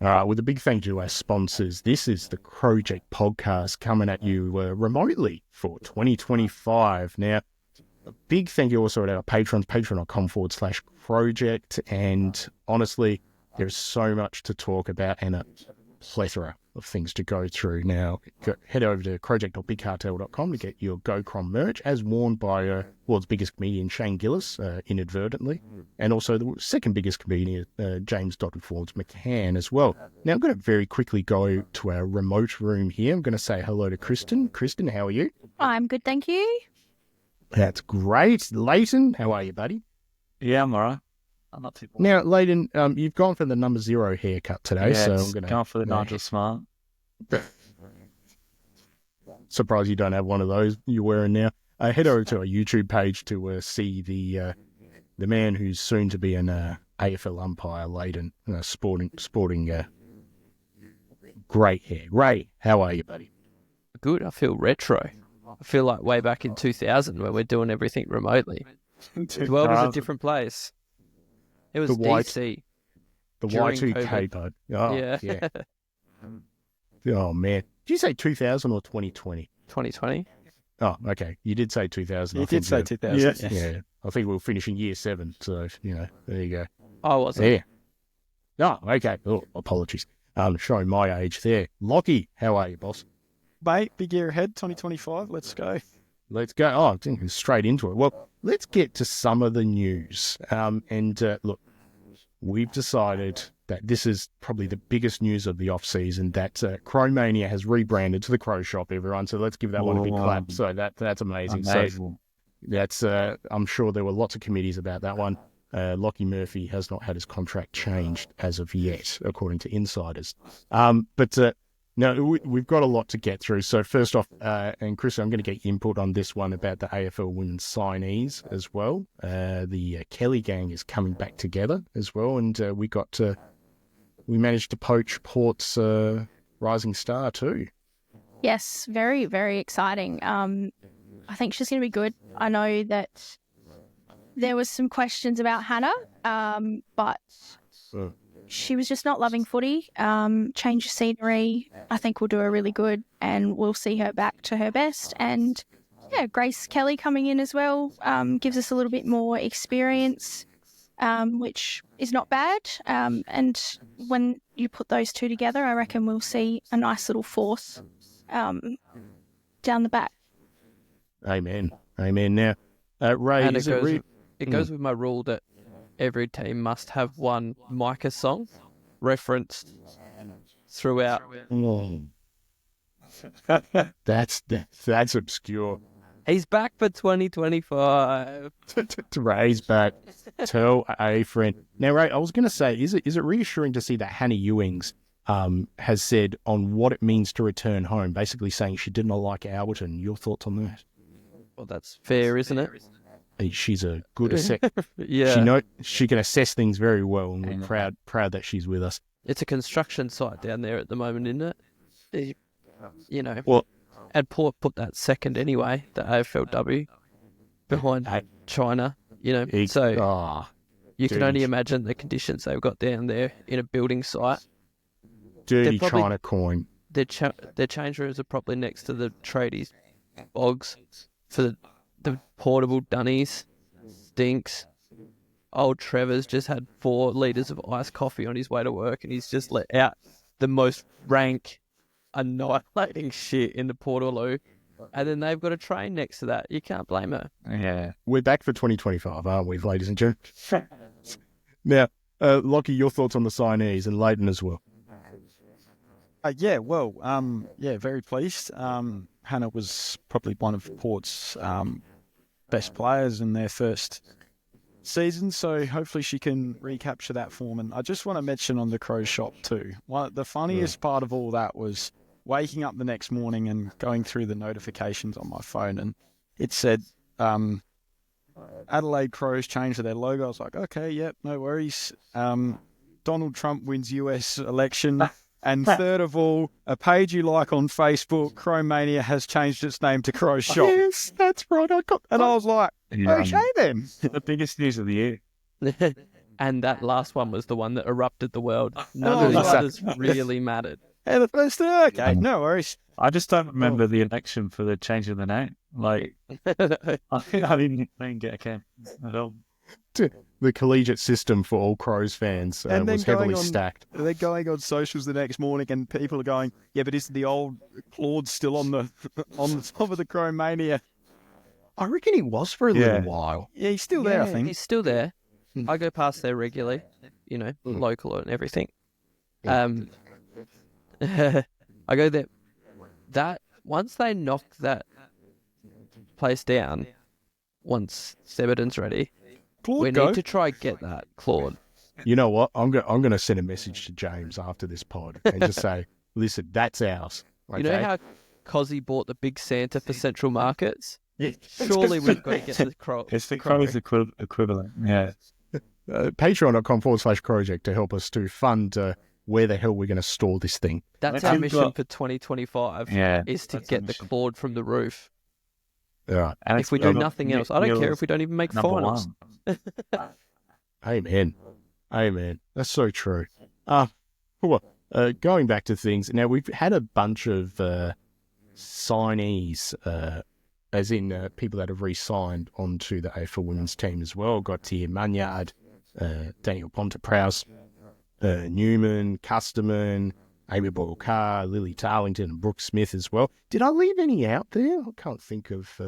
All right, with a big thank you to our sponsors. This is the Crowject podcast coming at you remotely for 2025. Now, a big thank you also to our patrons, patreon.com/Crowject. And honestly, there's so much to talk about and a plethora of things to go through. Now, head over to crowject.bigcartel.com to get your Go Crom merch, as worn by world's biggest comedian, Shane Gillis, inadvertently, and also the second biggest comedian, James Dotted Fords McCann, as well. Now, I'm going to very quickly go to our remote room here. I'm going to say hello to Kristin. Kristin, how are you? I'm good, thank you. That's great. Lleyton, how are you, buddy? Yeah, I'm all right. I'm not too bored. Now, Lleyton, you've gone for the number 0 haircut today, so I'm going to go for the Nigel Smart. Surprised you don't have one of those you're wearing now. Head over to our YouTube page to see the man who's soon to be an AFL umpire, Lleyton, sporting great hair. Ray, how are you, buddy? Good. I feel retro. I feel like way back in 2000 when we're doing everything remotely. The world was a different place. It was DC. The during Y2K COVID. bud. Oh, yeah. Oh, man. Did you say 2000 or 2020? 2020. Oh, okay. You did say 2000. You did say 2000. Yeah. Yes. Yeah. I think we were finishing year 7, so, there you go. I wasn't. Yeah. Oh, okay. Oh, apologies. Showing my age there. Lachie, how are you, boss? Mate, big year ahead, 2025. Let's go. Let's go. Oh, straight into it. Well, let's get to some of the news. Look, we've decided that this is probably the biggest news of the off-season, that Cromania has rebranded to the Crow Shop, everyone. So let's give that one a big clap. So that's amazing. So that's, I'm sure there were lots of committees about that one. Lachie Murphy has not had his contract changed as of yet, according to insiders. No, we've got a lot to get through. So first off, and Chris, I'm going to get your input on this one about the AFL women's signees as well. The Kelly gang is coming back together as well, and we managed to poach Port's rising star too. Yes, very, very exciting. I think she's going to be good. I know that there was some questions about Hannah, but she was just not loving footy. Change of scenery, I think will do her really good, and we'll see her back to her best. And yeah, Grace Kelly coming in as well gives us a little bit more experience, which is not bad. And when you put those two together, I reckon we'll see a nice little force down the back. Amen. Now, Ray, And is it goes with my rule that every team must have one Micah song referenced throughout. That's obscure. He's back for 2025. To Ray's back. Tell a friend. Now, Ray, I was going to say, is it reassuring to see that Hannah Ewings has said on what it means to return home, basically saying she did not like Alberton? Your thoughts on that? Well, that's fair, isn't it? She's a good Yeah. She can assess things very well, and we're proud that she's with us. It's a construction site down there at the moment, isn't it? Well, and Port put that second anyway, the AFLW, behind China, so you can only imagine the conditions they've got down there in a building site. Dirty China coin. Their change rooms are probably next to the tradies bogs for the portable dunnies. Stinks. Old Trevor's just had 4 litres of iced coffee on his way to work, and he's just let out the most rank, annihilating shit in the Portaloo. And then they've got a train next to that. You can't blame her. Yeah. We're back for 2025, aren't we, ladies and gentlemen? Now, Lachie, your thoughts on the signees, and Lleyton as well. Very pleased. Hannah was probably one of Port's best players in their first season, so hopefully she can recapture that form. And I just want to mention on the Crow Shop too, the funniest part of all that was waking up the next morning and going through the notifications on my phone, and it said Adelaide Crows changed their logo. I was like, okay, yep, no worries. Donald Trump wins US election. And third of all, a page you like on Facebook, Cromania has changed its name to Crow Shop. Yes, that's right. I was like, okay then. The biggest news of the year. And that last one was the one that erupted the world. None of the others really mattered. Hey, the first okay, no worries. I just don't remember the election for the change of the name. Like, I didn't get a camp at all. The collegiate system for all Crows fans was heavily stacked. They're going on socials the next morning, and people are going, "Yeah, but isn't the old Claude still on the top of the Chrome Mania?" I reckon he was for a little while. Yeah, he's still there. I think He's still there. I go past there regularly, local and everything. I go there. That once they knock that place down, once Seberden's ready, we need to try get that Claude. You know what? I'm going to send a message to James after this pod and just say, listen, that's ours. Okay? You know how Cozzy bought the big Santa for Central Markets? Yeah. Surely we've got to get the Crow. It's the Crow's equivalent. Yeah. Patreon.com/Crowject to help us to fund where the hell we're going to store this thing. That's our mission for 2025. Yeah, is to get the Claude from the roof. All right. And if we do nothing else, I don't care if we don't even make finals. Amen. That's so true. Going back to things, now we've had a bunch of signees, as in people that have re-signed onto the AFL women's team as well. Got Tia Munyard, Daniel Ponte-Prowse, Newman, Custerman, Amy Boyle-Carr, Lily Tarlington, and Brooke Smith as well. Did I leave any out there? I can't think of...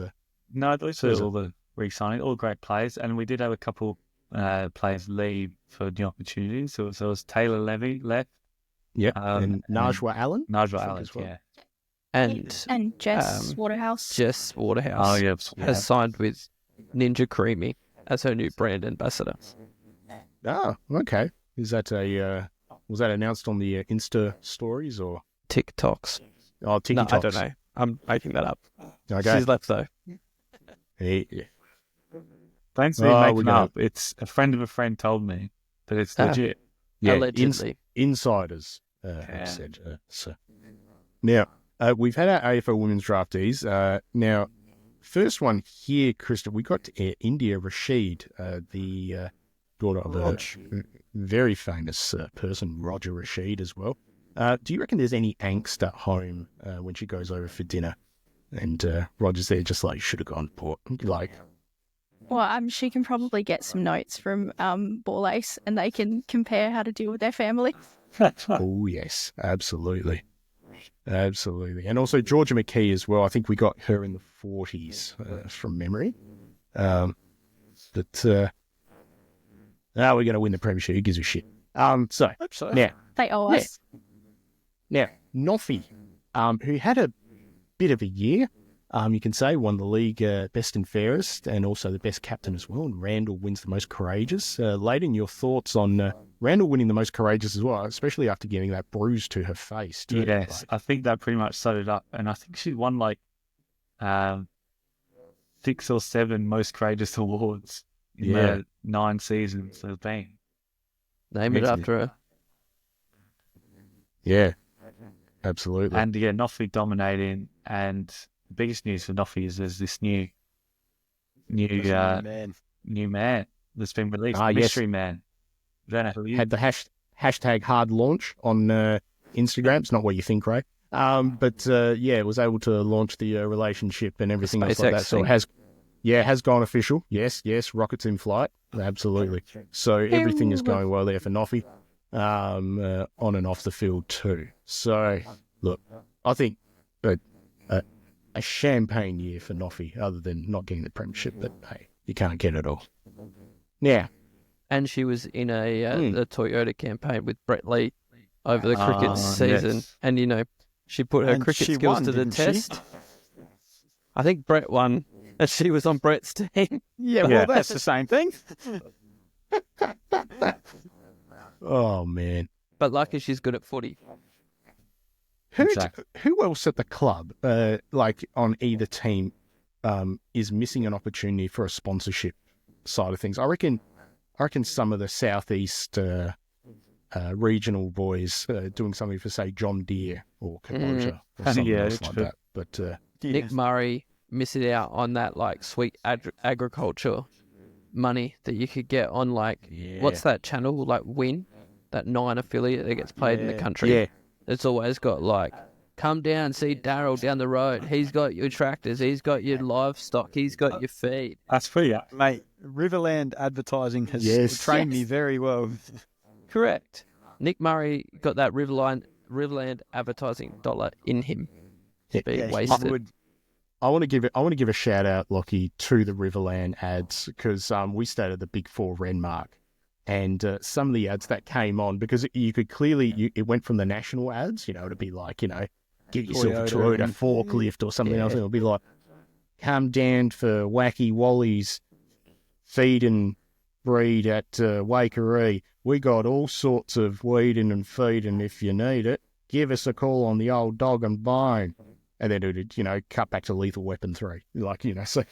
No, those are all the re-signing, all great players. And we did have a couple players leave for new opportunities. So it was Taylor Levy left. Yep, and Najwa Allen. Najwa Allen, well. yeah. And Jess Waterhouse. Jess Waterhouse has signed with Ninja Creamy as her new brand ambassador. Oh, okay. Is that was that announced on the Insta stories or TikToks? Oh, TikToks. No, I don't know. I'm making that up. Okay. She's left though. Yeah. Thanks for making up. It's a friend of a friend told me that it's legit. Yeah, allegedly. Insiders have said so. Now, we've had our AFL women's draftees. Now, first one here, Kristin, we got India Rashid, the daughter of a very famous person, Roger Rashid, as well. Do you reckon there's any angst at home when she goes over for dinner and Roger's there just like, should have gone to Port? Like, well, she can probably get some notes from Ball Ace and they can compare how to deal with their family. Oh, yes, absolutely. Absolutely. And also Georgia McKee as well. I think we got her in the 40s from memory. But now we're going to win the premiership. Who gives a shit? Now, they owe us. Now, Noffy, who had a bit of a year, you can say, won the league best and fairest and also the best captain as well. And Randall wins the most courageous. Lleyton, your thoughts on Randall winning the most courageous as well, especially after getting that bruise to her face too. Yes, I think that pretty much summed it up. And I think she won like 6 or 7 most courageous awards in the 9 seasons of being. Name it after her. Yeah, absolutely. And Noffy dominating. And the biggest news for Noffy is there's this new man that's been released. Mystery Man. I don't know who he is. Had the hashtag hard launch on Instagram. It's not what you think, Ray. But was able to launch the relationship and everything else like that. So it has gone official. Yes, rockets in flight. Absolutely. So everything is going well there for Noffy, on and off the field too. So look, I think a champagne year for Noffy, other than not getting the premiership. But hey, you can't get it all. Now. And she was in the Toyota campaign with Brett Lee over the cricket season. Yes. And, she put her cricket skills to the test. I think Brett won, and she was on Brett's team. Well, that's the same thing. Oh, man. But lucky she's good at footy. Who else at the club, like on either team, is missing an opportunity for a sponsorship side of things? I reckon some of the southeast regional boys doing something for, say, John Deere or Crowject or something else like that. But Nick Murray missing out on that like sweet agriculture money that you could get on what's that channel, Win, that 9 affiliate that gets played in the country. Yeah. It's always got come down, see Daryl down the road. He's got your tractors, he's got your livestock, he's got your feed. That's free, yeah. Mate, Riverland advertising has trained me very well. Correct. Nick Murray got that Riverland advertising dollar in him. Wasted. I want to give a shout out, Lachie, to the Riverland ads because we stayed at the Big Four Renmark, and some of the ads that came on, because you could clearly it went from the national ads, to be get yourself a Toyota forklift or something else. It'll be come down for Wacky Wally's feed and breed at Wakeree. We got all sorts of weeding and feeding if you need it. Give us a call on the old dog and bone. And then it would, cut back to Lethal Weapon 3. So...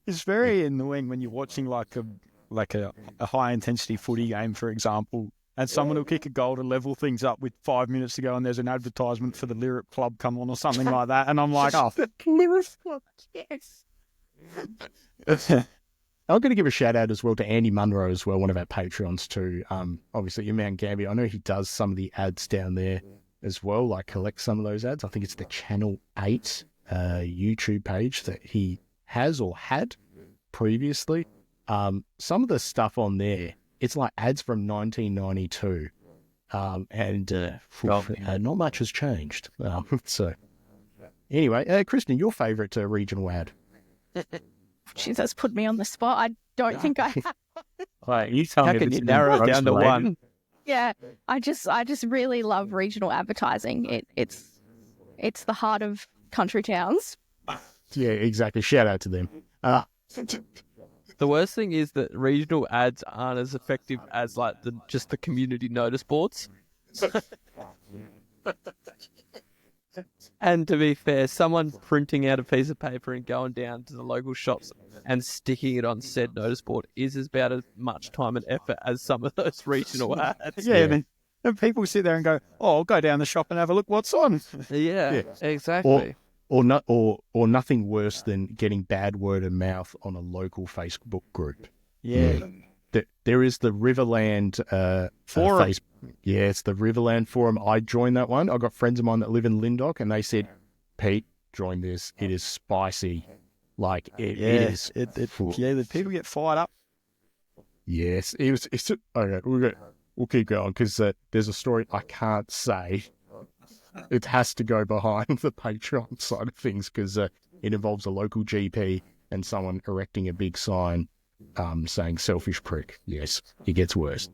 It's very annoying when you're watching a high-intensity footy game, for example, and someone will kick a goal to level things up with 5 minutes to go, and there's an advertisement for the Lyric Club come on or something like that, and I'm like, oh, the Lyric Club, yes. I'm going to give a shout-out as well to Andy Munro as well, one of our Patreons too. Obviously, in Mount Gambier, I know he does some of the ads down there as well, collect some of those ads. I think it's the Channel 8 YouTube page that he has or had previously. Some of the stuff on there, it's ads from 1992, and not much has changed. So, anyway, Kristin, your favourite regional ad? Jeez, that's put me on the spot. I don't think I have. Right, you tell How me. can you narrow it down to one? Yeah, I just really love regional advertising. It's the heart of country towns. Yeah, exactly. Shout out to them. The worst thing is that regional ads aren't as effective as just the community notice boards. And to be fair, someone printing out a piece of paper and going down to the local shops and sticking it on said notice board is about as much time and effort as some of those regional ads. Yeah. And people sit there and go, oh, I'll go down the shop and have a look what's on. Yeah. Exactly. Or nothing worse than getting bad word of mouth on a local Facebook group. Yeah. There is the Riverland forum. Yeah, it's the Riverland forum. I joined that one. I got friends of mine that live in Lyndoch, and they said, Pete, join this. It is spicy. It is. The people get fired up. Yes. It's okay, we'll keep going because there's a story I can't say. It has to go behind the Patreon side of things because it involves a local GP and someone erecting a big sign saying selfish prick. Yes, it gets worse.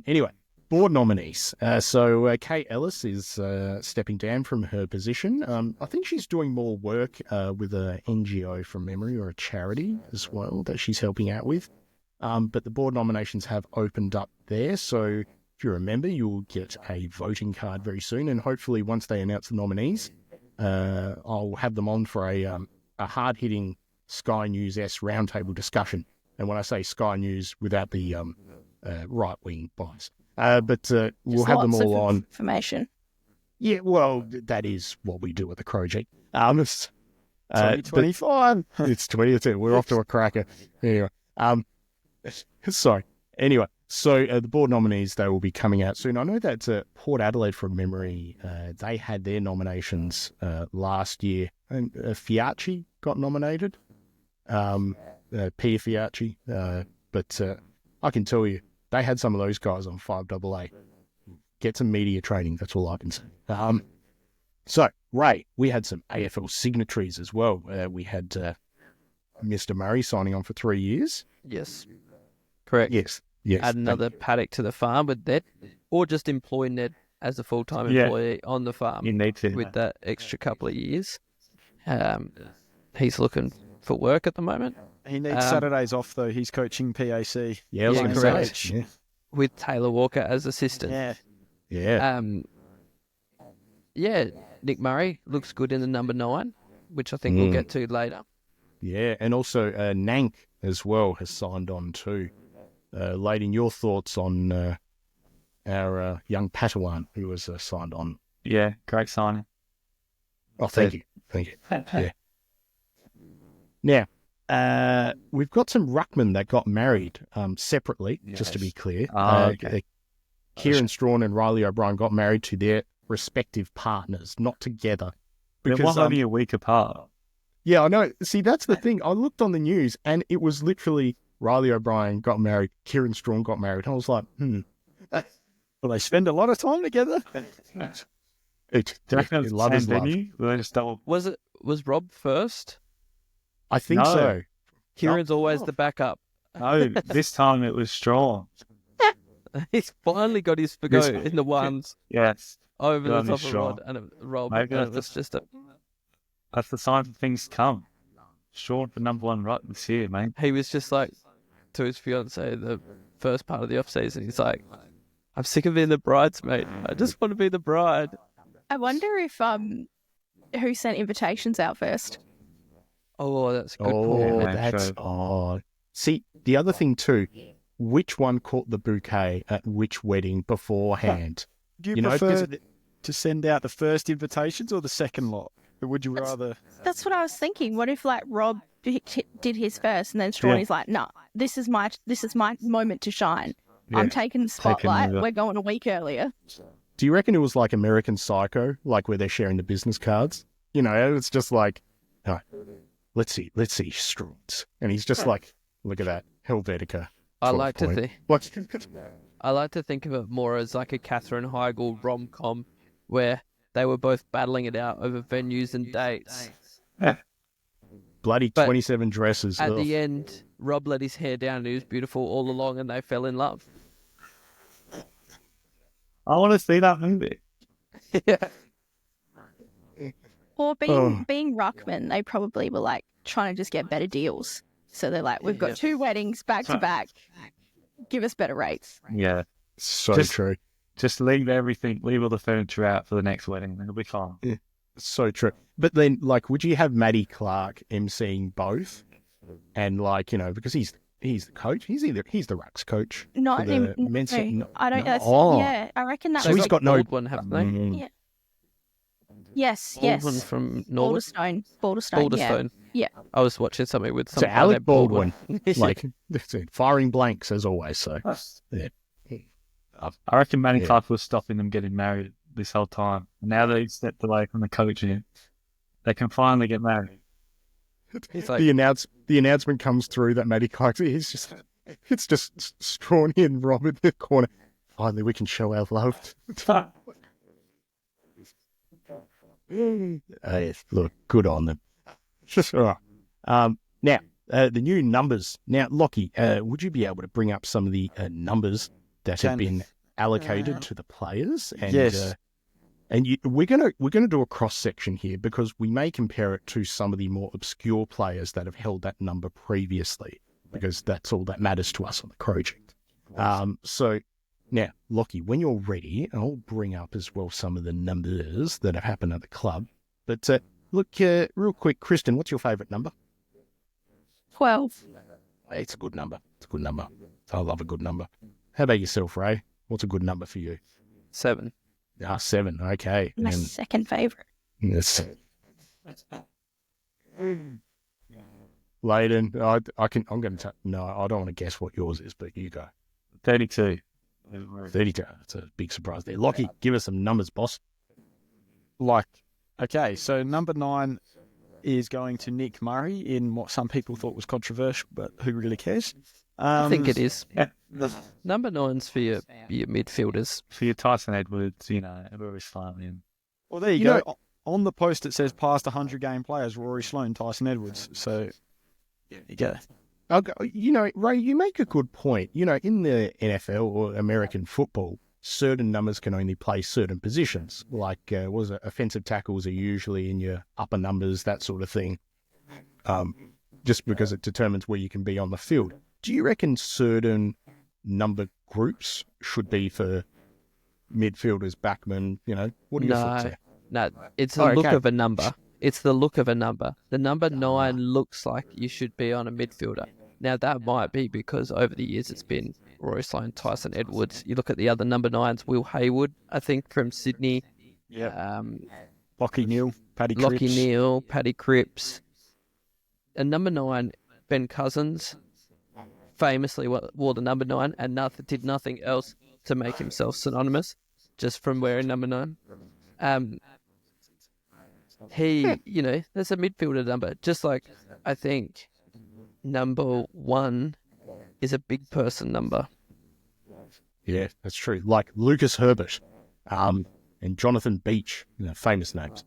Anyway, board nominees. So Kate Ellis is stepping down from her position. I think she's doing more work with a NGO from memory or a charity as well that she's helping out with. But the board nominations have opened up there. So if you're a member, you'll get a voting card very soon. And hopefully once they announce the nominees, I'll have them on for a hard-hitting Sky News-esque roundtable discussion. And when I say Sky News, without the right-wing bias. But we'll have them all on. Information. Yeah, well, that is what we do at the Crowject. 2025. It's 2022. We're off to a cracker. Anyway, sorry. Anyway, so the board nominees, they will be coming out soon. I know that Port Adelaide, from memory, they had their nominations last year. And Fiacci got nominated. Peter Fiacci. But I can tell you, they had some of those guys on 5AA. Get some media training, that's all I can say. So, Ray, we had some AFL signatories as well. We had Mr. Murray signing on for 3 years. Yes. Correct. Yes. Add another paddock to the farm with Ned, or just employ Ned as a full-time employee on the farm. You need to. With that extra couple of years. He's looking for work at the moment. He needs Saturdays off, though. He's coaching PAC. Yeah, I was going to say. Yeah. With Taylor Walker as assistant. Yeah. Nick Murray looks good in the number 9, which I think we'll get to later. Yeah, and also Nank as well has signed on too. Lleyton, your thoughts on our young Padawan who was signed on? Yeah, great signing. Oh, thank you. Yeah. Now, We've got some ruckmen that got married separately, just to be clear. Okay. Kieran Strawn and Riley O'Brien got married to their respective partners, not together. It was only a week apart. Yeah, I know. See, that's the thing. I looked on the news and it was literally Riley O'Brien got married, Kieran Strawn got married. I was like, Well, they spend a lot of time together. Do you reckon it's love the is same love. venue? Were they just double? Was Rob first? I think No. so. Kieran's always the backup. No, this time it was Strawn. He's finally got his go in the ones Yes. over Got the his top of shot. Rod and Rob. Maybe And it that's was just That's the sign of things to come. Strawn for number one right this year, mate. he was just like to his fiance the first part of the off season. He's like, I'm sick of being the bridesmaid. I just want to be the bride. I wonder if who sent invitations out first. Oh, that's a good Oh, point. Yeah, that's true. odd. See, the other thing too, which one caught the bouquet at which wedding beforehand? Do you, You know, prefer because- to send out the first invitations or the second lot? Or would you rather? That's what I was thinking. What if like Rob did his first and then Strawny's like, nah, this is my moment to shine. I'm taking the spotlight. over. We're going a week earlier. Do you reckon it was like American Psycho, like where they're sharing the business cards? You know, it's just like, all right, let's see, Strauss. And he's just like, look at that, Helvetica. I 12 like to point. think. What? I like to think of it more as like a Katherine Heigl rom-com where they were both battling it out over venues and dates. Bloody But 27 dresses. At ugh. the end, Rob let his hair down and he was beautiful all along and they fell in love. I want to see that movie. Yeah. Or being ruckman, they probably were like trying to just get better deals. So they're like, we've got 2 weddings back to back. Give us better rates. Yeah. So Just- true. Just leave everything, leave all the furniture out for the next wedding. It'll be fine. So true. But then, like, would you have Matty Clark emceeing both? And like, you know, because he's the coach. He's the Rucks coach. Not for the him. men's- No, I don't. no. That's, Oh. Yeah, I reckon that So was he's like, got no. Baldwin, haven't they? Mm. yes. Baldwin from Norwood. Balderstone. Balderstone. Yeah. I was watching something with So some Alec Baldwin, Yeah. like firing blanks as always. So yeah. I reckon Manny Yeah. Clark was stopping them getting married this whole time. Now that he's stepped away from the coaching, they can finally get married. He's like, the announcement comes through that Matty Clark. It's just Strawny and Rob in the corner. Finally, we can show our love. Yes, look, good on them. All right. Now, the new numbers. Now, Lachie, would you be able to bring up some of the numbers that have been allocated to the players? And, Yes. we're gonna do a cross section here because we may compare it to some of the more obscure players that have held that number previously, because that's all that matters to us on the Crowject. So now, Lachie, when you're ready, I'll bring up as well some of the numbers that have happened at the club. But look, real quick, Kristin, what's your favourite number? 12. It's a good number. It's a good number. I love a good number. How about yourself, Ray? What's a good number for you? 7. 7. Okay. My And second favourite. yes. Lleyton, I'm going to. No, I don't want to guess what yours is, but you go. 32. 32. That's a big surprise there. Lachie, give us some numbers, boss. Okay, so number 9 is going to Nick Murray in what some people thought was controversial, but who really cares? I think it is. Yeah. Number 9's for your midfielders. For your Tyson Edwards, Rory Sloan. Well, there you go. On the post, it says past 100 game players: Rory Sloan, Tyson Edwards. So there you go. Ray, you make a good point. In the NFL or American football, certain numbers can only play certain positions. Like, offensive tackles are usually in your upper numbers, that sort of thing, just because it determines where you can be on the field. Do you reckon certain number groups should be for midfielders, backmen? What are your thoughts there? No, it's the look of a number. It's the look of a number. The number 9 looks like you should be on a midfielder. Now, that might be because over the years it's been Rory Sloan, Tyson Edwards. You look at the other number 9s, Will Hayward, I think, from Sydney. Yeah. Lachie Neal, Paddy Cripps. Lachie Neal, Paddy Cripps. And number 9 Ben Cousins famously wore the number 9 and did nothing else to make himself synonymous just from wearing number 9. He, that's a midfielder number. Just like I think number 1 is a big person number. Yeah, that's true. Like Lucas Herbert, and Jonathan Beach, famous names.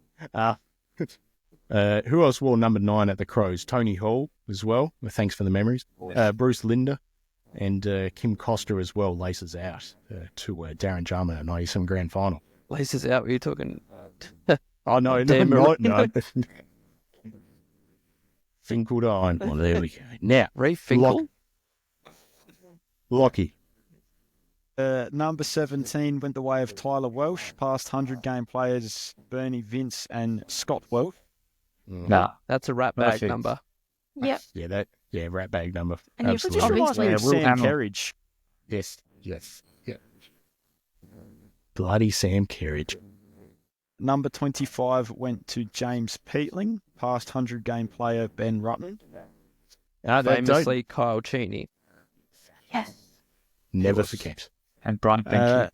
Who else wore number 9 at the Crows? Tony Hall as well. Thanks for the memories. Bruce Linder and Kim Costa as well. Laces out to Darren Jarman at 97 grand final. Laces out. Were you talking? Oh no, no. Finkeldine. Well, there we go. Now, Ray Finkel. Lachie. Number 17 went the way of Tyler Walsh, past 100-game players Bernie Vince and Scott Welsh. Nah, That's a rat bag number. Yep. Yeah, rat bag number. And It just reminds me of Sam Kerridge. Yes. Yeah. Bloody Sam Kerridge. Number 25 went to James Peatling, past 100-game player Ben Rutten. Famously Kyle Cheney. Yes. Never forget. and Brian Banter.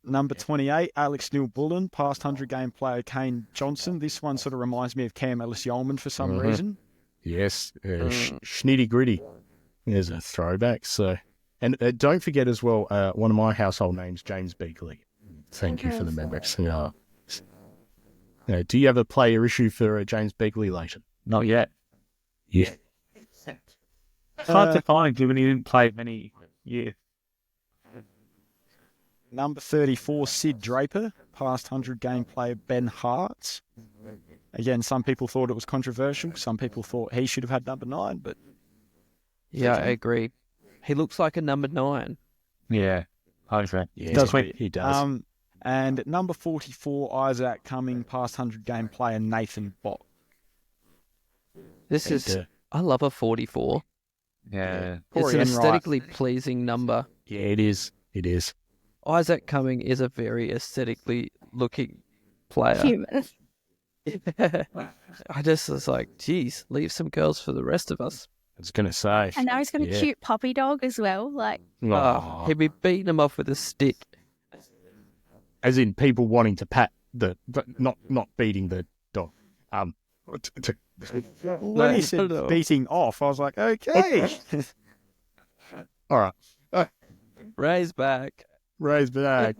Number 28, Alex Neil-Bullen, past 100-game player Kane Johnson. This one sort of reminds me of Cam Ellis-Yeoman for some reason. Yes, Schnitty Gritty. There's a throwback. So, and don't forget as well, one of my household names, James Beakley. Thank you for the memories. Do you have a player issue for James Beakley, Lleyton? Not yet. Yeah. It's hard to find given he didn't play many years. Number 34, Sid Draper, past 100-game player Ben Hart. Again, some people thought it was controversial. Some people thought he should have had number 9, but... Yeah, I agree. He looks like a number 9. Yeah, I agree. Yeah, he does. And number 44, Isaac Cumming, past 100-game player Nathan Bott. I love a 44. Yeah. It's an aesthetically pleasing number. Yeah, it is. It is. Isaac Cumming is a very aesthetically looking player. Human. Yeah. I just was like, geez, leave some girls for the rest of us. I was going to say. And now he's got a cute puppy dog as well. Like, he'd be beating him off with a stick. As in people wanting to pat but not beating the dog. When he said beating off, I was like, okay. All right. Ray's back. Ray's back.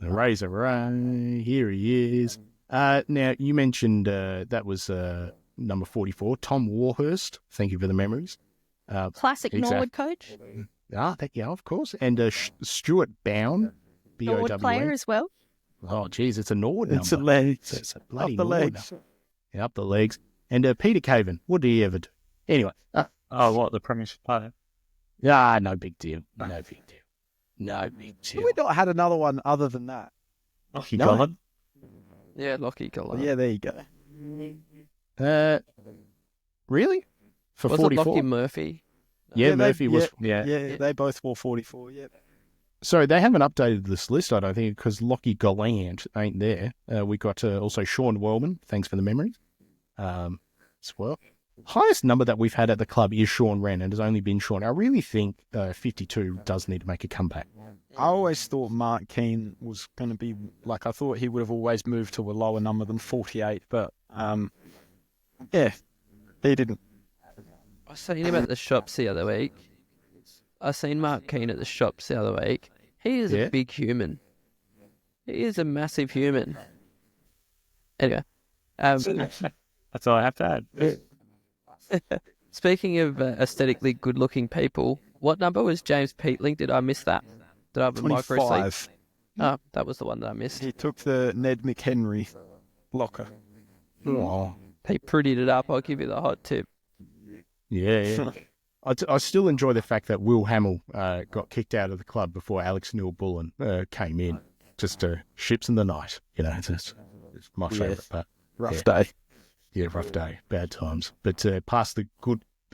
The Ray's Ray. Here he is. Now, you mentioned that was number 44, Tom Warhurst. Thank you for the memories. classic Norwood coach. Yeah, of course. And Stuart Bown. Norwood player as well. Oh, geez, it's a Norwood number. It's a legs. It's a bloody up the Norwood legs. number. Yeah, up the legs. And Peter Caven, what did he ever do? Anyway. The Premiership player? No big deal. No big deal. Have we not had another one other than that? Lachie Gollan? Yeah, Lachie Gollan. Yeah, there you go. Really? For Was 44? it Lachie Murphy? Yeah, Murphy was... Yeah, they both wore 44, yeah. Sorry, they haven't updated this list, I don't think, because Lachie Gollan ain't there. We got also Sean Wellman, thanks for the memories, as well. Highest number that we've had at the club is Sean Wren, and has only been Sean. I really think 52 does need to make a comeback. I always thought Mark Keane was going to be, I thought he would have always moved to a lower number than 48, but, he didn't. I seen him at the shops the other week. I seen Mark Keane at the shops the other week. He is a big human. He is a massive human. Anyway. That's all I have to add. Speaking of aesthetically good-looking people, what number was James Peatling? Did I miss that? Did I have a micro 25. Oh, that was the one that I missed. He took the Ned McHenry locker. Oh. He prettied it up. I'll give you the hot tip. Yeah. I still enjoy the fact that Will Hamill got kicked out of the club before Alex Neil-Bullen came in. Just ships in the night. It's my favourite part. Rough day. Yeah, rough day. Bad times. But passed the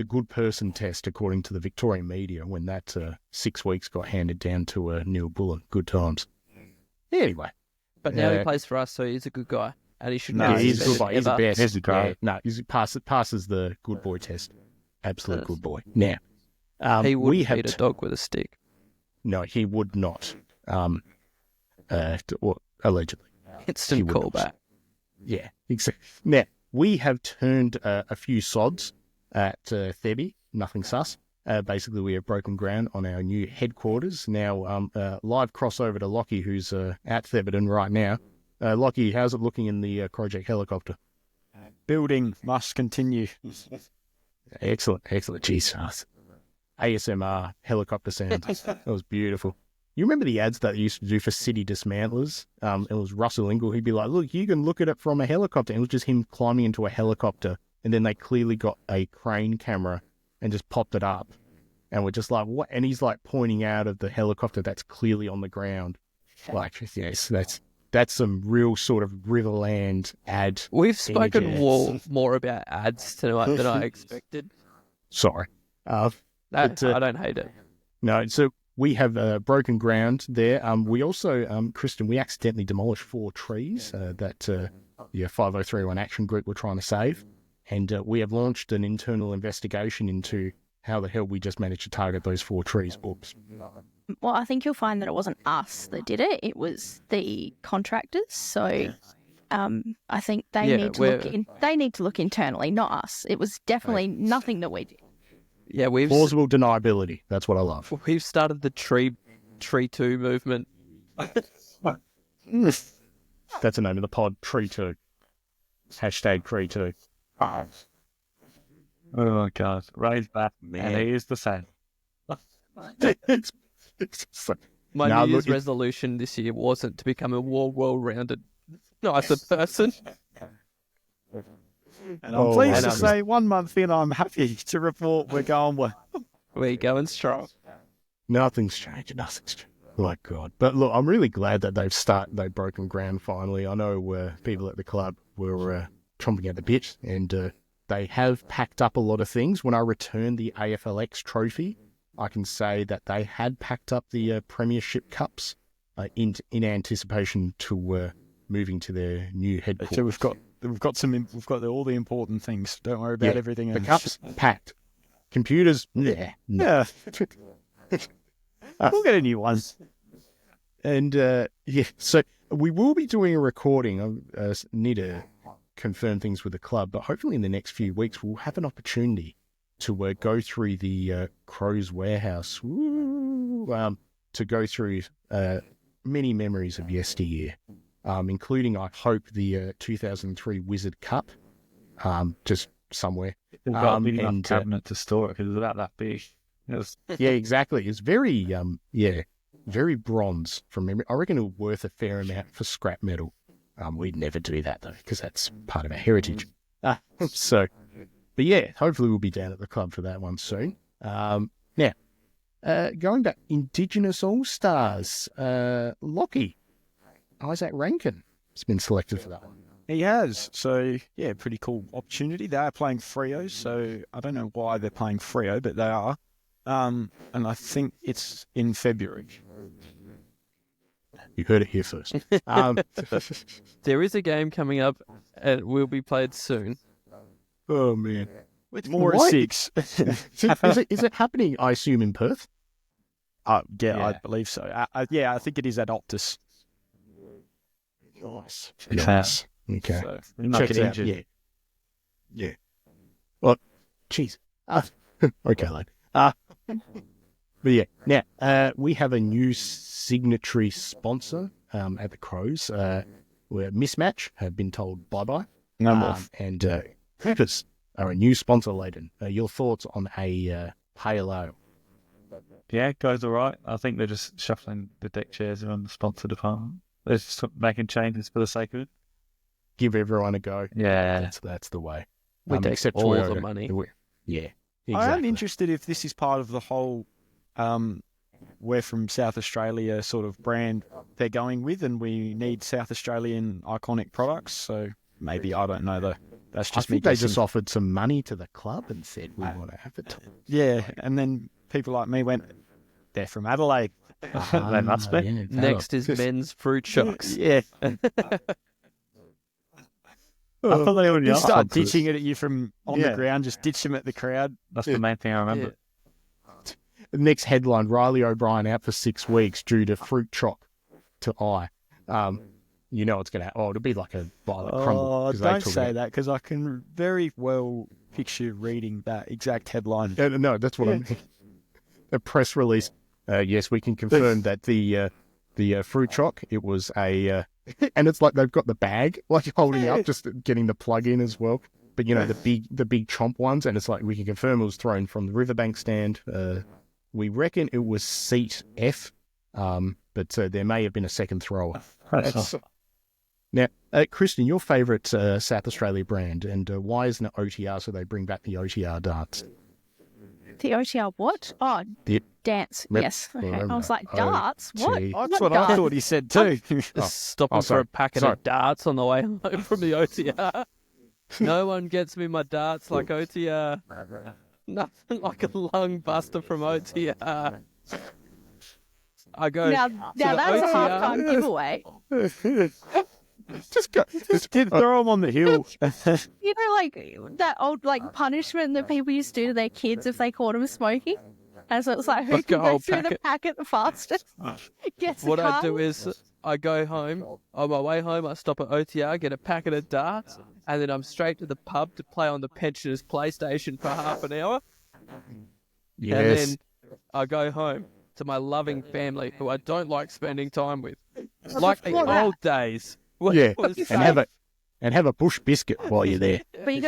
good person test according to the Victorian media when that 6 weeks got handed down to Neil-Bullen. Good times. Anyway. But now he plays for us, so he's a good guy. And he should No, know he's a good boy. He's the best. He's a guy. Yeah, no, he passes the good boy test. Absolute good boy. Now, He we wouldn't have beat a dog with a stick. no, he would not. Well, allegedly. Instant would not. callback. Yeah, exactly. Now, we have turned a few sods at Thebby, nothing sus. Basically, we have broken ground on our new headquarters. Now, live crossover to Lachie, who's at Theberton right now. Lachie, how's it looking in the Crowject helicopter? Building must continue. Excellent. Jeez. ASMR helicopter sounds. That was beautiful. You remember the ads that they used to do for city dismantlers? It was Russell Ingle. He'd be like, look, you can look at it from a helicopter. And it was just him climbing into a helicopter. And then they clearly got a crane camera and just popped it up. And we're just like, what? And he's like pointing out of the helicopter that's clearly on the ground. Like, yes, that's some real sort of Riverland ad. We've spoken images. more about ads tonight than I expected. Sorry. No, But, I don't hate it. No, so we have broken ground there. We also, Kristin, we accidentally demolished 4 trees that the 5031 Action Group were trying to save. And we have launched an internal investigation into how the hell we just managed to target those 4 trees. Oops. Well, I think you'll find that it wasn't us that did it. It was the contractors. So I think they need to look internally, not us. It was definitely nothing that we did. Yeah, Plausible deniability. That's what I love. We've started the tree 2 movement. That's the name of the pod, Tree 2. Hashtag Tree 2. Oh my God. Ray's back, and he is the same. My Now, New Year's look, resolution this year wasn't to become a more well-rounded, nicer person. And I'm pleased to say 1 month in, I'm happy to report we're going well. We're going strong. Nothing's changed. Oh my God. But look, I'm really glad that they've broken ground finally. I know people at the club were chomping at the bit, and they have packed up a lot of things. When I returned the AFLX trophy, I can say that they had packed up the Premiership Cups in anticipation to moving to their new headquarters. So we've got all the important things. Don't worry about everything else. The cups packed. Computers, no. Yeah. We'll get a new one. And so we will be doing a recording. I need to confirm things with the club, but hopefully in the next few weeks we'll have an opportunity to go through the Crow's warehouse, to go through many memories of yesteryear, including, I hope, the 2003 Wizard Cup, just somewhere. We've got a big enough cabinet to store it because it's about that big. Yeah, exactly. It's very, very bronze from memory. I reckon it was worth a fair amount for scrap metal. We'd never do that though, because that's part of our heritage. But yeah, hopefully we'll be down at the club for that one soon. Now, going back, Indigenous All-Stars, Lachie, Isaac Rankin has been selected for that one. He has. So, yeah, pretty cool opportunity. They are playing Freo, so I don't know why they're playing Freo, but they are. And I think it's in February. You heard it here first. There is a game coming up and will be played soon. Oh, man. More at 6. Is it happening, I assume, in Perth? Yeah, I believe so. I think it is at Optus. Nice. Okay. So, Check it out. Yeah. Well, jeez. Okay, lad. But yeah, now we have a new signatory sponsor at the Crows. Where Mismatch have been told bye-bye. No more. And Hoopers are a new sponsor, Lleyton. Your thoughts on a pale ale? Yeah, it goes all right. I think they're just shuffling the deck chairs around the sponsor department. They're just making changes for the sake of it. Give everyone a go. Yeah. That's the way. We take except all Toyota. the money. Yeah, exactly. I am interested if this is part of the whole we're from South Australia sort of brand they're going with, and we need South Australian iconic products. So maybe, I don't know though. That's just I think me they guessing. just offered some money to the club and said, we want to advertise. Yeah, and then people like me went, they're from Adelaide. They must be. Yeah, Next is men's fruit shocks. Yeah. I thought they already You asked start for it. ditching it at you from on the ground, just ditch them at the crowd. That's the main thing I remember. The next headline, Riley O'Brien out for 6 weeks due to fruit choc to eye. You know it's going to... Oh, it'll be like a violet crumble. Oh, 'cause they don't talk say about- that, because I can very well picture reading that exact headline. No, that's what I mean. A press release. Yes, we can confirm that the fruit choc, it was a... and it's like they've got the bag, like holding up, just getting the plug in as well. But, you know, the big chomp ones, and it's like we can confirm it was thrown from the riverbank stand. We reckon it was seat F, but there may have been a second thrower. Now, Kristin, your favourite South Australia brand, and why isn't it OTR so they bring back the OTR darts? The OTR what? Oh, The- dance. Yes. Okay. I was like, Oh, darts? What? gee. That's what I thought he said too. Just stopping for sorry. a packet of darts on the way home from the OTR. No one gets me my darts like OTR. Nothing like a lung buster from OTR. I go Now to that's a OTR. half-time giveaway. Just go. Just throw them on the hill. You know, like that old punishment that people used to do to their kids if they caught them smoking. And so it's like, who Like can a go whole through the packet. packet the fastest? Gets the What I do card. is I go home. On my way home, I stop at OTR, get a packet of darts, and then I'm straight to the pub to play on the pensioners' PlayStation for half an hour. Yes. And then I go home to my loving family, who I don't like spending time with, like the old days. when Yeah, it was and safe. have a bush biscuit while you're there. But you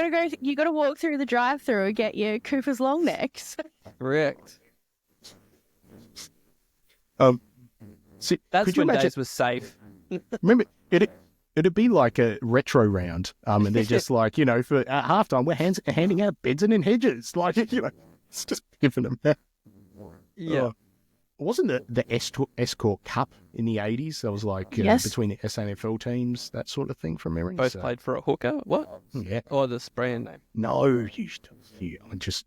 gotta walk through the drive-through and get your Cooper's long necks. Correct. See, That's could you when imagine? days was safe. Remember, it'd be like a retro round, and they're just like, you know, for at halftime we're handing out Benson and Hedges, like, you know, it's just giving them. Yeah. Wasn't the Escort Cup in the 80s? That was like Yes. between the SANFL teams, that sort of thing from memory. Both So, played for a hooker. What? yeah. Or the brand name. No,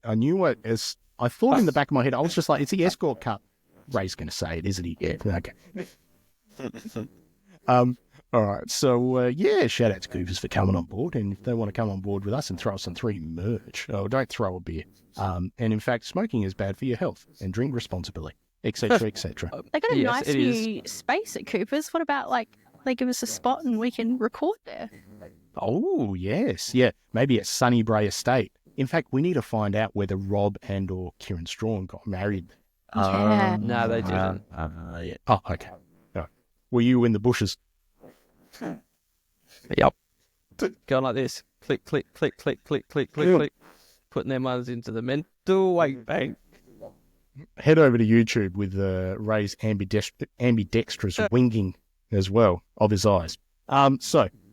I knew it as I thought in the back of my head. I was just like, it's the Escort Cup. Ray's going to say it, isn't he? Yeah. Okay. All right. So shout out to Goofers for coming on board, and if they want to come on board with us and throw us some 3 merch, don't throw a beer. And in fact, smoking is bad for your health, and drink responsibly, etc., etc. They got a Yes, nice it is. new space at Cooper's. What about they give us a spot and we can record there? Oh yes, yeah. Maybe at Sunnybray Estate. In fact, we need to find out whether Rob and or Kieran Strawn got married. Yeah. No, they didn't. Yeah. Oh, okay. All right. Were you in the bushes? Yep. Going like this. Click, click, click, click, click, click, click, click. Putting their mothers into the mental weight bank. Head over to YouTube with Ray's ambidextrous winging as well of his eyes. Now,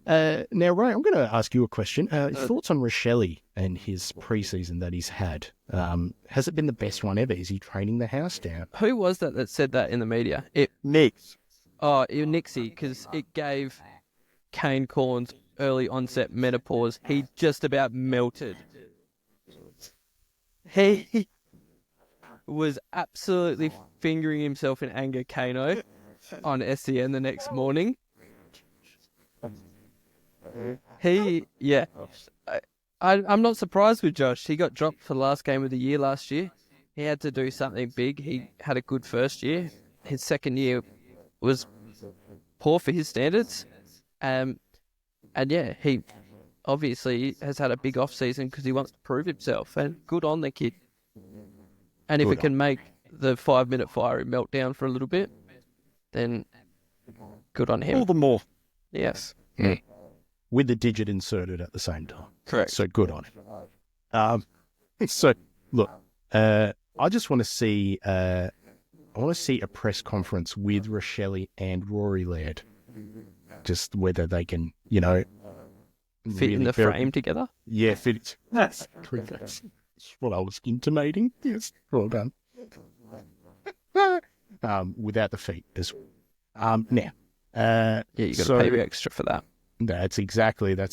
Ray, I'm going to ask you a question. Thoughts on Rachele and his preseason that he's had? Has it been the best one ever? Is he training the house down? Who was that said that in the media? Nick. Oh, it was Nicksy, because it gave Kane Corns early onset menopause. He just about melted. He was absolutely fingering himself in anger, Kano, on SEN the next morning. I'm not surprised with Josh. He got dropped for the last game of the year last year. He had to do something big. He had a good first year. His second year was poor for his standards. He obviously has had a big off season because he wants to prove himself. And good on the kid. And if Good it can make the 5-minute fiery meltdown for a little bit, then good on him. All the more. Yes. With the digit inserted at the same time. Correct. So good on him. So look, I just want to see. I want to see a press conference with Rachele and Rory Laird. Just whether they can, Fit in the frame together. Yeah, fit it. That's what I was intimating. Yes, well done. Without the feet as well. Now, Yeah, you got to pay extra for that. That's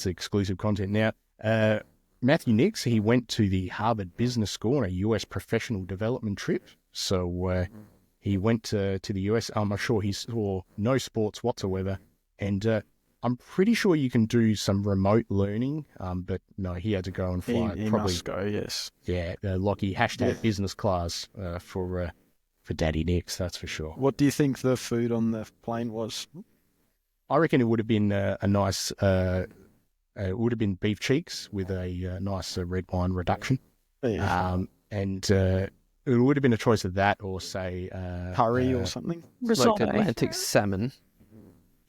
exclusive content. Now, Matthew Nix, he went to the Harvard Business School on a US professional development trip. So he went to the US. I'm sure he saw no sports whatsoever. And I'm pretty sure you can do some remote learning, but no, he had to go and fly. He probably must go, yes. Yeah, Lachie # business class for Daddy Nicks, that's for sure. What do you think the food on the plane was? I reckon it would have been a nice. It would have been beef cheeks with a nice red wine reduction, and it would have been a choice of that or say curry or something. Smoked Atlantic salmon.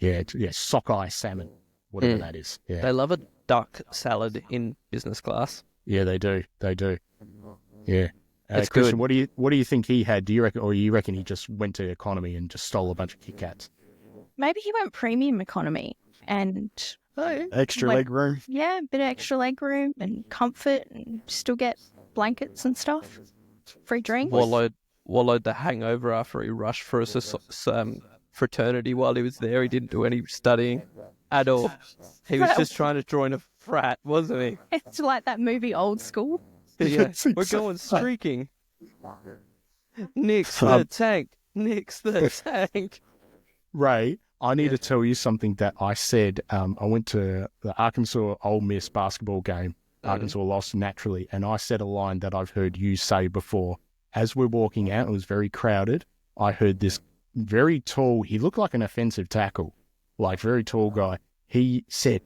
Yeah, sockeye salmon, whatever that is. Yeah, They love a duck salad in business class. yeah, they do. Yeah. It's Kristin, good. what do you think he had? Do you reckon he just went to economy and just stole a bunch of Kit Kats? Maybe he went premium economy and Extra leg room. yeah, a bit of extra leg room and comfort, and still get blankets and stuff. Free drinks. Wallowed the hangover after he rushed for a fraternity while he was there. He didn't do any studying at all. He was just trying to join a frat, wasn't he? It's like that movie Old School. Yeah, we're going streaking. Nix the tank. Nix the tank. Ray, I need to tell you something that I said. I went to the Arkansas Ole Miss basketball game. Arkansas lost naturally, and I said a line that I've heard you say before. As we're walking out, it was very crowded. I heard this very tall, he looked like an offensive tackle, like very tall guy. He said,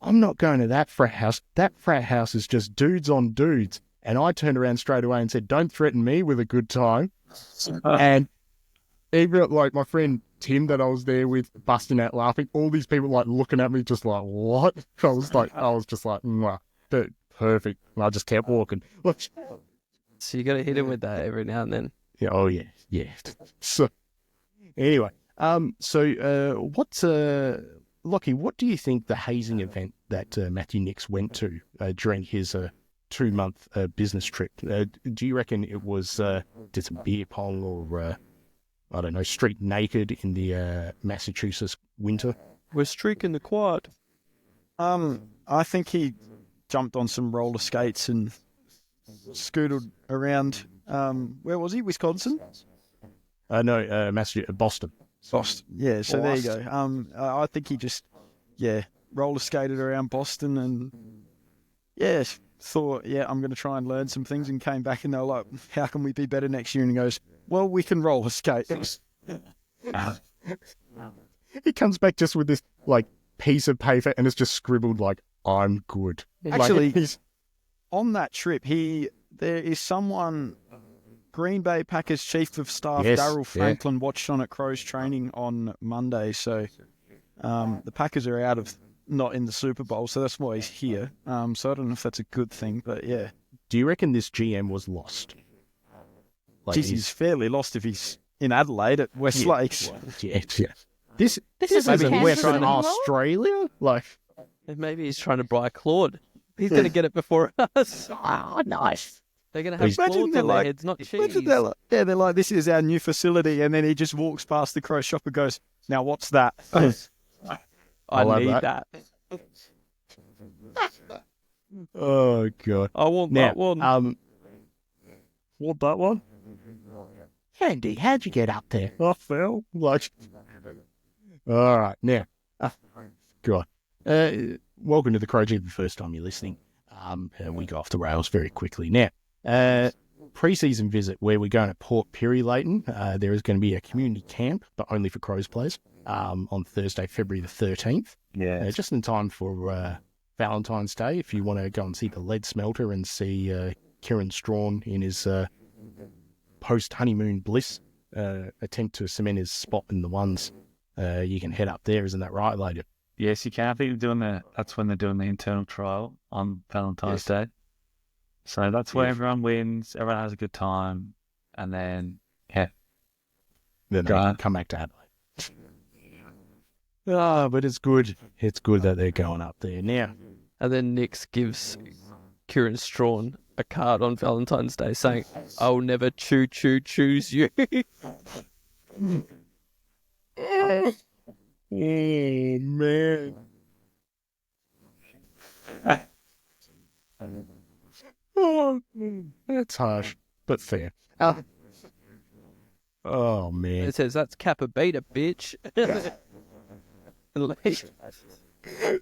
"I'm not going to that frat house. That frat house is just dudes on dudes." And I turned around straight away and said, "Don't threaten me with a good time." And even like my friend Tim that I was there with, busting out laughing, all these people like looking at me just like, what? I was just like, "Mwah, perfect." And I just kept walking. So you got to hit him with that every now and then. Yeah, oh yeah. So anyway, what's Lachie, what do you think the hazing event that Matthew Nicks went to during his 2-month business trip? Do you reckon it was did some beer pong or I don't know, street naked in the Massachusetts winter? We're streaking the quad. I think he jumped on some roller skates and scooted around. Where was he? Wisconsin? No, Boston. Boston. Yeah, so there you go. I think he just, roller skated around Boston and, thought, I'm going to try and learn some things, and came back and they were like, how can we be better next year? And he goes, well, we can roller skate. He comes back just with this, like, piece of paper and it's just scribbled, like, "I'm good." Actually, he's on that trip, there is someone, Green Bay Packers Chief of Staff, Yes, Darryl Franklin, watched on at Crow's training on Monday. So the Packers are not in the Super Bowl, so that's why he's here. So I don't know if that's a good thing, but yeah. Do you reckon this GM was lost? Like He's fairly lost if he's in Adelaide at West Lakes. Yeah. This is isn't Kansas Western anymore? Australia. Like, And maybe he's trying to buy Claude. He's going to get it before us. oh, nice. They're going to have Imagine Claudes they're on their like- heads, not cheese. Imagine they're like, this is our new facility, and then he just walks past the Crow shop and goes, now what's that? I love need that. that. Oh god. I want Now, that one. want that one? Andy, how'd you get up there? I fell. Like, all right. Now, God. Welcome to the Crowject. The first time you're listening. We go off the rails very quickly. Now, preseason visit where we're going to Port Pirie, Lleyton. There is going to be a community camp, but only for Crows players, on Thursday, February the 13th. Yeah. Just in time for Valentine's Day, if you want to go and see the lead smelter and see Kieran Strawn in his post-honeymoon bliss attempt to cement his spot in the ones, you can head up there. Isn't that right, later? Yes, you can. I think that's when they're doing the internal trial on Valentine's Day. So that's where everyone wins, everyone has a good time, and then, Then they can come back to Adelaide. But it's good. It's good that they're going up there now. And then Nix gives Kieran Strawn a card on Valentine's Day saying, "I'll never choose you." Oh, man. Oh, that's harsh, but fair. Oh, man. It says, "That's Kappa Beta, bitch." Definitely.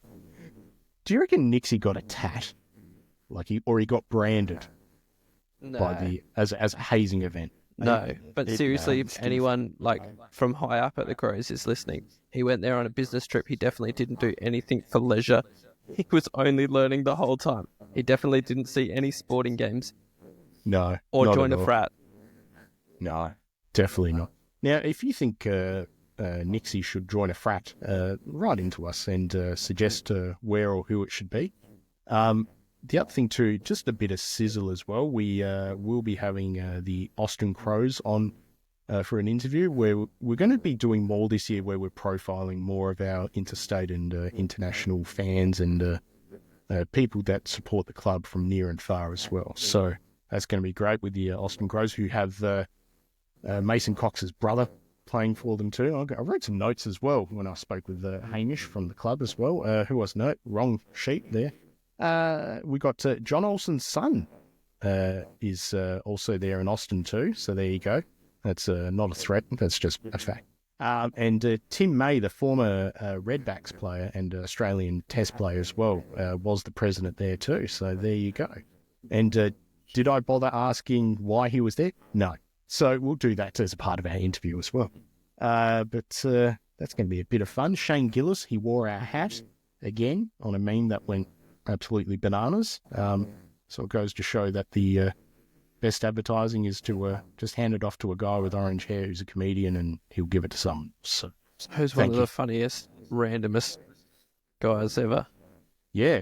Do you reckon Nicksy got a tat? He got branded No. as a hazing event? No, but seriously, if anyone from high up at the Crows is listening, he went there on a business trip. He definitely didn't do anything for leisure. He was only learning the whole time. He definitely didn't see any sporting games No. or not join at a all. frat. No, definitely not. Now, if you think Nicksy should join a frat, write into us and suggest where or who it should be. The other thing too, just a bit of sizzle as well. We will be having the Austin Crows on for an interview where we're going to be doing more this year, where we're profiling more of our interstate and international fans and people that support the club from near and far as well. So that's going to be great with the Austin Crows, who have Mason Cox's brother playing for them too. I wrote some notes as well when I spoke with Hamish from the club as well. Who was wrong sheet there. We got John Olsen's son is also there in Austin too. So there you go. That's not a threat. That's just a fact. And Tim May, the former Redbacks player and Australian Test player as well, was the president there too. So there you go. And did I bother asking why he was there? No. So we'll do that as a part of our interview as well. But that's going to be a bit of fun. Shane Gillis, he wore our hat again on a meme that went absolutely bananas. So it goes to show that the best advertising is to just hand it off to a guy with orange hair who's a comedian and he'll give it to someone. So Who's one of the funniest, randomest guys ever? Yeah.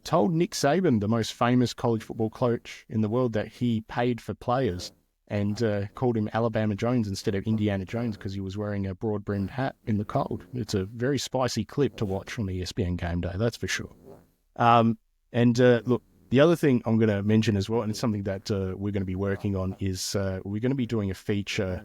Told Nick Saban, the most famous college football coach in the world, that he paid for players and called him Alabama Jones instead of Indiana Jones because he was wearing a broad-brimmed hat in the cold. It's a very spicy clip to watch on the ESPN game day, that's for sure. Look, the other thing I'm going to mention as well, and it's something that we're going to be working on, is we're going to be doing a feature.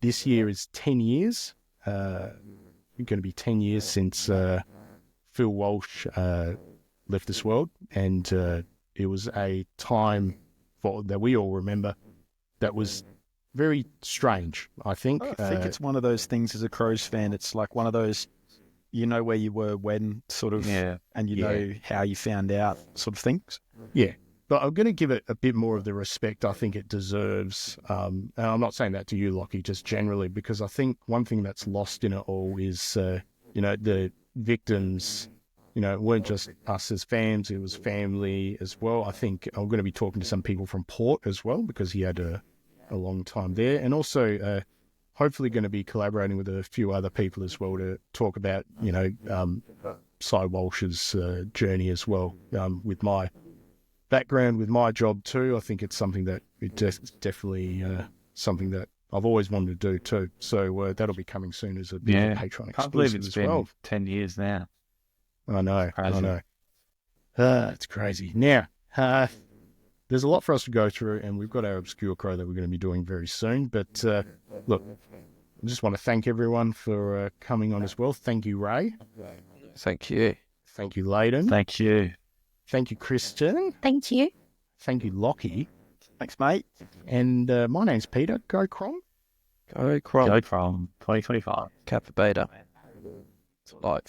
This year is 10 years. It's going to be 10 years since Phil Walsh left this world, and it was a time that we all remember that was very strange, I think. I think it's one of those things as a Crows fan. It's like one of those, you know where you were when, sort of, and you know how you found out, sort of things. Yeah, but I'm going to give it a bit more of the respect I think it deserves. And I'm not saying that to you, Lachie, just generally, because I think one thing that's lost in it all is, the victims, it weren't just us as fans, it was family as well. I think I'm going to be talking to some people from Port as well, because he had a long time there. And also, hopefully going to be collaborating with a few other people as well to talk about, Cy Walsh's journey as well, with my background, with my job too. I think it's something that definitely something that I've always wanted to do too. So that'll be coming soon as a bit of a Patreon exclusive. Can't believe it's as been well. 10 years now. I know. Crazy. I know. It's crazy. Now, there's a lot for us to go through, and we've got our Obscure Crow that we're going to be doing very soon. But look, I just want to thank everyone for coming on as well. Thank you, Ray. Thank you. Thank you, Lleyton. Thank you. Thank you, Kristin. Thank you. Thank you, Lachie. Thanks, mate. And my name's Peter. Go Crom. Go Crom. Go from 2025. Kappa Beta. It's life.